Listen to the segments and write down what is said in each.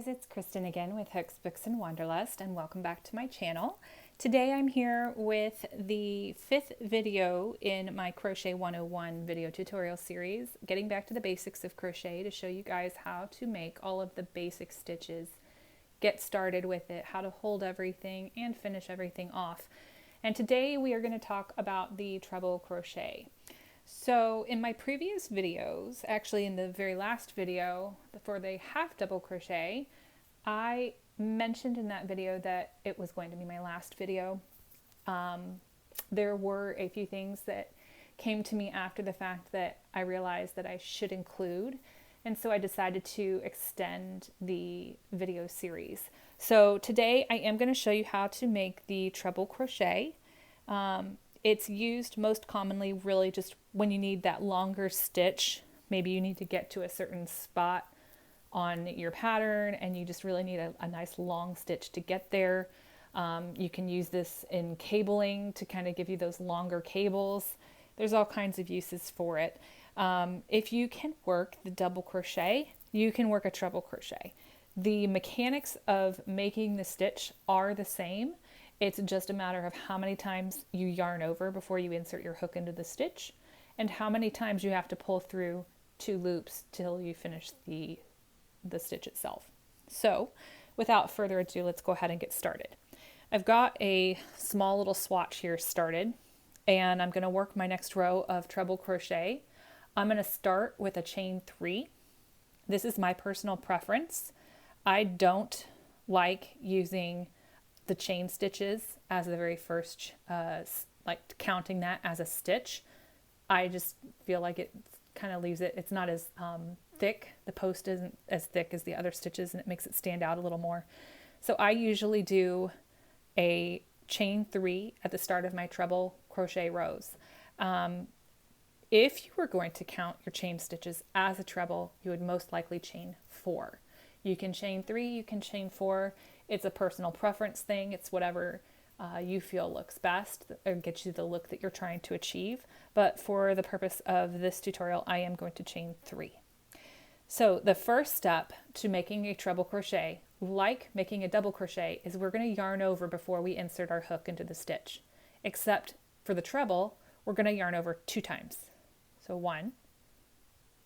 it's Kristen again with Hooks, Books, and Wanderlust, and welcome back to my channel. Today I'm here with the 5th video in my Crochet 101 video tutorial series, getting back to the basics of crochet to show you guys how to make all of the basic stitches, get started with it, how to hold everything, and finish everything off. And today we are going to talk about the treble crochet. So in my previous videos, actually in the very last video for the half double crochet, I mentioned in that video that it was going to be my last video. There were a few things that came to me after the fact that I realized that I should include, and so I decided to extend the video series. So today I am going to show you how to make the treble crochet. It's used most commonly really just when you need that longer stitch. Maybe you need to get to a certain spot on your pattern and you just really need a nice long stitch to get there. You can use this in cabling to kind of give you those longer cables. There's all kinds of uses for it. If you can work the double crochet, you can work a treble crochet. The mechanics of making the stitch are the same. It's just a matter of how many times you yarn over before you insert your hook into the stitch and how many times you have to pull through 2 loops till you finish the stitch itself. So without further ado, let's go ahead and get started. I've got a small little swatch here started, and I'm going to work my next row of treble crochet. I'm going to start with a chain 3. This is my personal preference. I don't like using the chain stitches as the very first, like counting that as a stitch. I just feel like it kind of leaves it, it's not as thick. The post isn't as thick as the other stitches and it makes it stand out a little more. So I usually do a chain 3 at the start of my treble crochet rows. If you were going to count your chain stitches as a treble, you would most likely chain 4. You can chain 3, you can chain 4. It's a personal preference thing. It's whatever you feel looks best or gets you the look that you're trying to achieve. But for the purpose of this tutorial, I am going to chain 3. So the first step to making a treble crochet, like making a double crochet, is we're going to yarn over before we insert our hook into the stitch. Except for the treble, we're going to yarn over 2 times. So 1,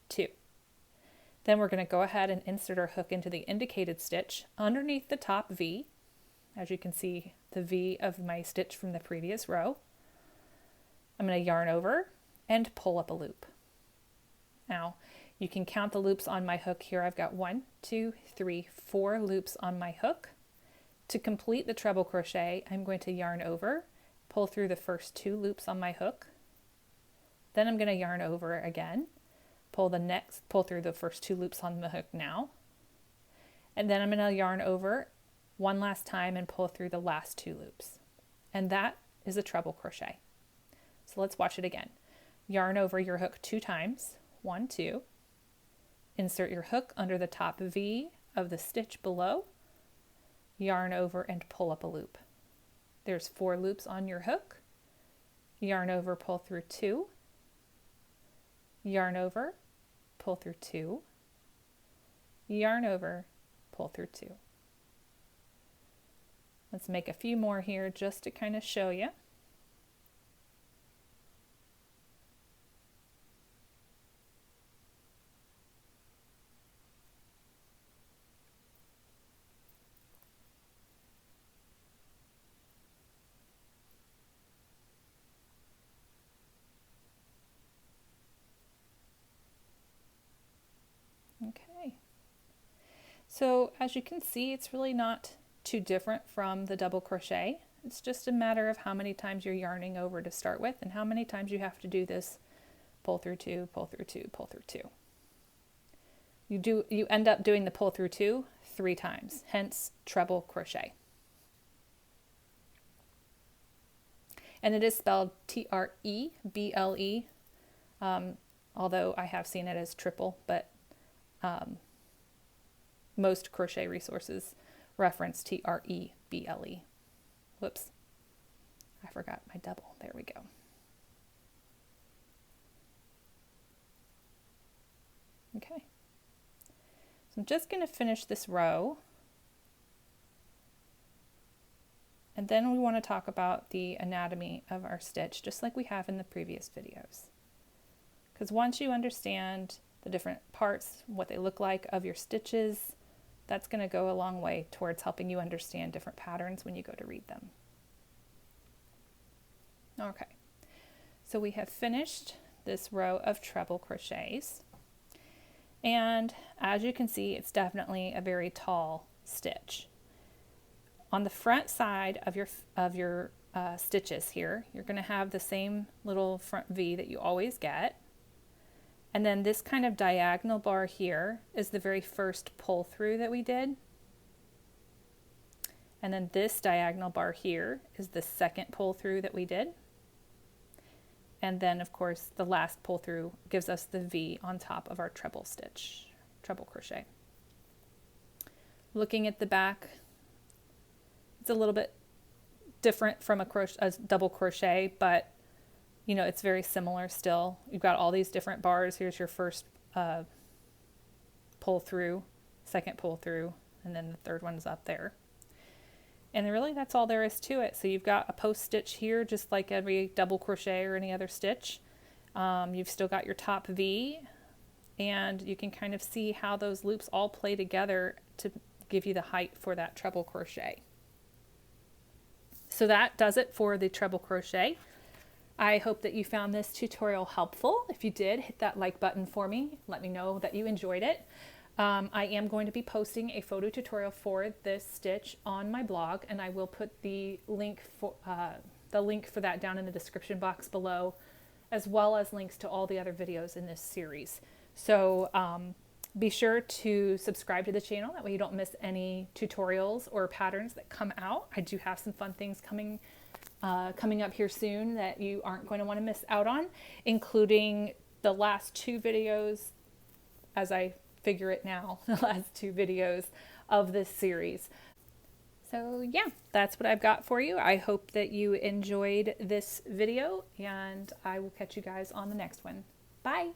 2. Then we're going to go ahead and insert our hook into the indicated stitch underneath the top V. As you can see, the V of my stitch from the previous row. I'm going to yarn over and pull up a loop. Now, you can count the loops on my hook here. I've got 1, 2, 3, 4 loops on my hook. To complete the treble crochet, I'm going to yarn over, pull through the first 2 loops on my hook. Then I'm going to yarn over again. Pull through the first 2 loops on the hook now. And then I'm going to yarn over one last time and pull through the last 2 loops. And that is a treble crochet. So let's watch it again. Yarn over your hook 2 times, 1, 2. Insert your hook under the top V of the stitch below. Yarn over and pull up a loop. There's 4 loops on your hook. Yarn over, pull through 2. Yarn over, pull through 2, yarn over, pull through 2. Let's make a few more here just to kind of show you. Okay, so as you can see, it's really not too different from the double crochet. It's just a matter of how many times you're yarning over to start with and how many times you have to do this pull through 2, pull through 2, pull through 2. You end up doing the pull through 2 3 times, hence treble crochet. And it is spelled T-R-E-B-L-E, although I have seen it as triple, but most crochet resources reference T-R-E-B-L-E. Whoops, I forgot my double. There we go. Okay, so I'm just going to finish this row And then we want to talk about the anatomy of our stitch, just like we have in the previous videos. Because once you understand the different parts, what they look like of your stitches, that's going to go a long way towards helping you understand different patterns when you go to read them. Okay, so we have finished this row of treble crochets. And as you can see, it's definitely a very tall stitch. On the front side of your stitches here, you're going to have the same little front V that you always get. And then this kind of diagonal bar here is the very first pull through that we did. And then this diagonal bar here is the second pull through that we did. And then of course the last pull through gives us the V on top of our treble stitch, treble crochet. Looking at the back, it's a little bit different from a double crochet, but you know, it's very similar still. You've got all these different bars. Here's your first pull through, second pull through, and then the third one's up there. And really that's all there is to it. So you've got a post stitch here, just like every double crochet or any other stitch. You've still got your top V, and you can kind of see how those loops all play together to give you the height for that treble crochet. So that does it for the treble crochet. I hope that you found this tutorial helpful. If you did, hit that like button for me. Let me know that you enjoyed it. I am going to be posting a photo tutorial for this stitch on my blog, and I will put the link for that down in the description box below, as well as links to all the other videos in this series. So be sure to subscribe to the channel. That way you don't miss any tutorials or patterns that come out. I do have some fun things coming up here soon that you aren't going to want to miss out on, including the last two videos, as I figure it now, the last two videos of this series. So yeah, that's what I've got for you. I hope that you enjoyed this video, and I will catch you guys on the next one. Bye!